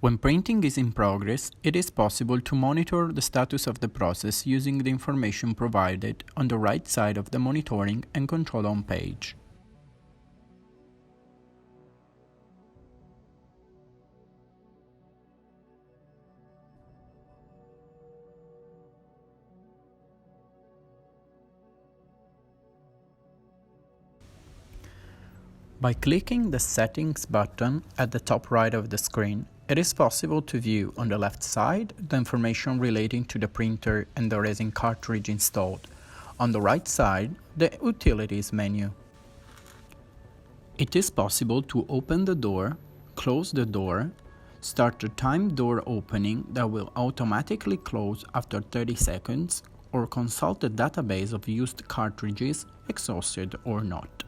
When printing is in progress, it is possible to monitor the status of the process using the information provided on the right side of the Monitoring and Control home page. By clicking the Settings button at the top right of the screen, it is possible to view on the left side the information relating to the printer and the resin cartridge installed. On the right side, the Utilities menu. It is possible to open the door, close the door, start a timed door opening that will automatically close after 30 seconds, or consult the database of used cartridges, exhausted or not.